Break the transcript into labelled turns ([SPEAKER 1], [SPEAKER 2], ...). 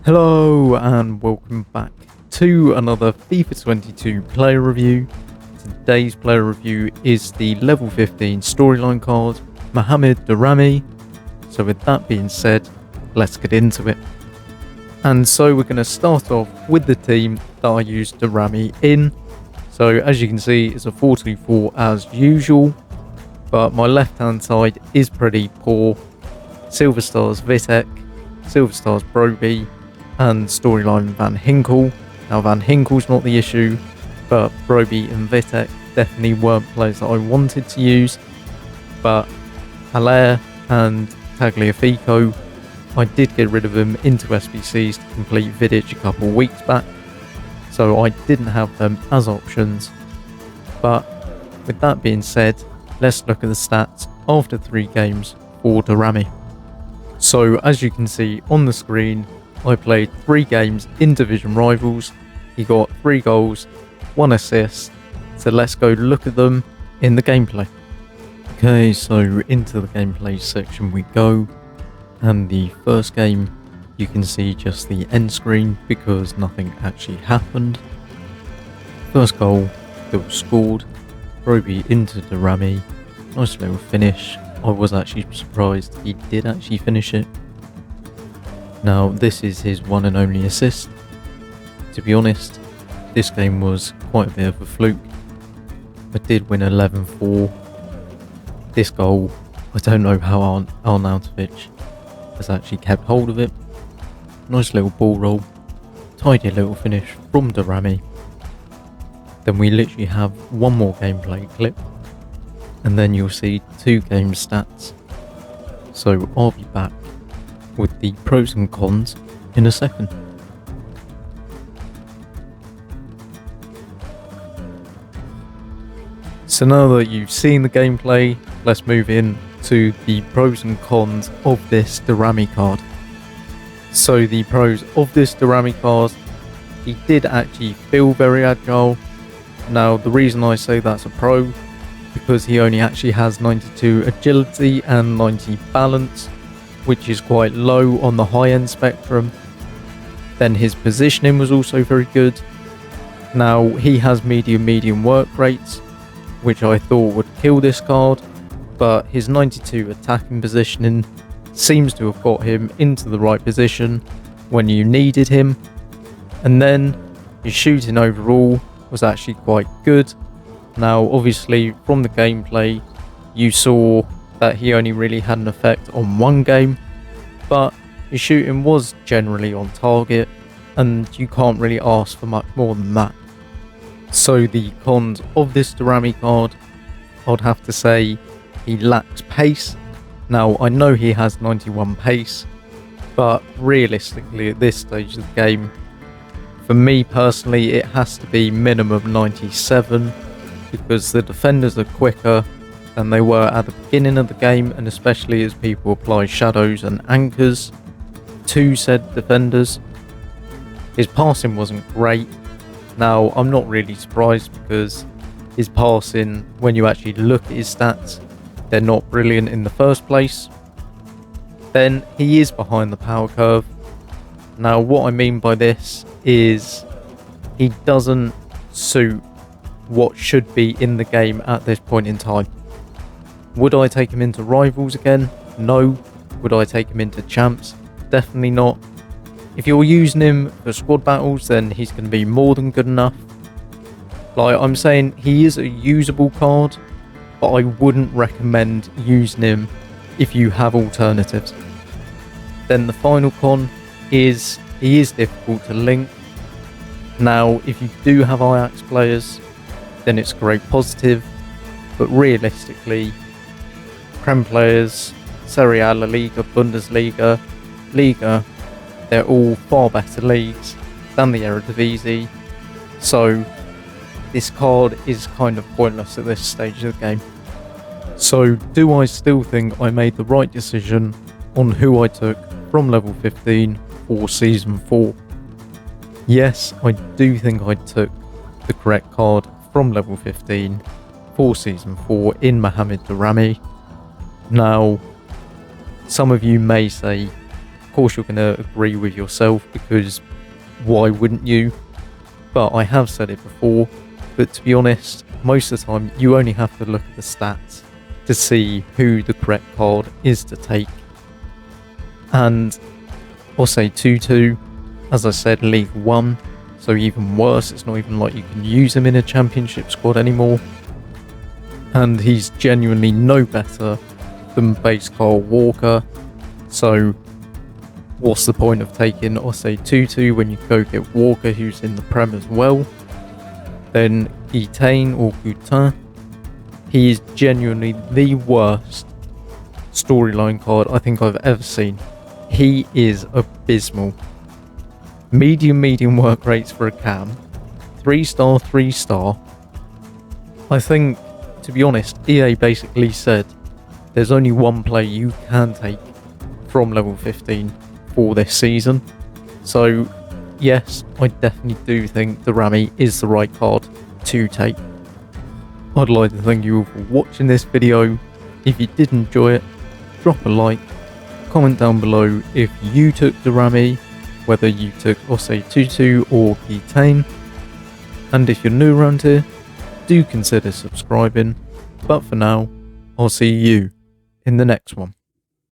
[SPEAKER 1] Hello and welcome back to another FIFA 22 player review. Today's player review is the level 15 storyline card, Mohamed Daramy. So with that being said, let's get into it. And so we're going to start off with the team that I used Daramy in. So as you can see, it's a 4-2-4 as usual, but my left hand side is pretty poor. Silver Stars Vitek, Silver Stars Broby, and Storyline Van Hinkel. Now Van Hinkel's not the issue, but Broby and Vitek definitely weren't players that I wanted to use. But Haller and Tagliafico, I did get rid of them into SBCs to complete Vidic a couple of weeks back, so I didn't have them as options. But with that being said, let's look at the stats after 3 games for Daramy. So as you can see on the screen, I played 3 games in division rivals. He got 3 goals, 1 assist. So let's go look at them in the gameplay. Okay, so into the gameplay section we go. And the first game, you can see just the end screen because nothing actually happened. First goal that was scored, Broby into Daramy. Nice little finish. I was actually surprised he did actually finish it. Now this is his one and only assist. To be honest, this game was quite a bit of a fluke. I did win 11-4. This goal, I don't know how Arnautovic has actually kept hold of it. Nice little ball roll, tidy little finish from Daramy. Then we literally have one more gameplay clip, and then you'll see 2 game stats. So I'll be back with the pros and cons in a second. So now that you've seen the gameplay, let's move in to the pros and cons of this Daramy card. So the pros of this Daramy card, he did actually feel very agile. Now the reason I say that's a pro, because he only actually has 92 agility and 90 balance, which is quite low on the high end spectrum. Then his positioning was also very good. Now he has medium work rates, which I thought would kill this card, but his 92 attacking positioning seems to have got him into the right position when you needed him. And then his shooting overall was actually quite good. Now obviously from the gameplay you saw that he only really had an effect on one game, but his shooting was generally on target and you can't really ask for much more than that. So the cons of this Daramy card, I'd have to say he lacks pace. Now I know he has 91 pace, but realistically at this stage of the game, for me personally it has to be minimum 97, because the defenders are quicker than they were at the beginning of the game, and especially as people apply shadows and anchors to said defenders. His passing wasn't great. Now I'm not really surprised, because his passing, when you actually look at his stats, they're not brilliant in the first place. Then he is behind the power curve. Now what I mean by this is he doesn't suit what should be in the game at this point in time. Would I take him into rivals again? No. Would I take him into champs? Definitely not. If you're using him for squad battles, then he's going to be more than good enough. Like I'm saying, he is a usable card, but I wouldn't recommend using him if you have alternatives. Then the final con is he is difficult to link. Now if you do have Ajax players, then it's a great positive, but realistically Prem players, Serie A, La Liga, Bundesliga, Liga, they're all far better leagues than the Eredivisie, so this card is kind of pointless at this stage of the game. So do I still think I made the right decision on who I took from level 15 for season 4? Yes, I do think I took the correct card from level 15 for season 4 in Mohamed Daramy. Now, some of you may say Of course, you're going to agree with yourself, because why wouldn't you? But I have said it before, but to be honest, most of the time you only have to look at the stats to see who the correct card is to take. And I'll say 2-2, as I said, League 1, so even worse. It's not even like you can use him in a championship squad anymore. And he's genuinely no better than base Kyle Walker, so what's the point of taking, I'll say 2-2, when you go get Walker, who's in the Prem as well? Then Guitain or Guitain, he is genuinely the worst storyline card I think I've ever seen. He is abysmal. Medium work rates for a cam. 3-star, 3-star. I think, to be honest, EA basically said there's only one player you can take from level 15 for this season. So yes, I definitely do think Daramy is the right card to take. I'd like to thank you all for watching this video. If you did enjoy it, drop a like, comment down below if you took Daramy, whether you took, I'll say 2-2 or Guitain. And if you're new around here, do consider subscribing. But for now, I'll see you in the next one.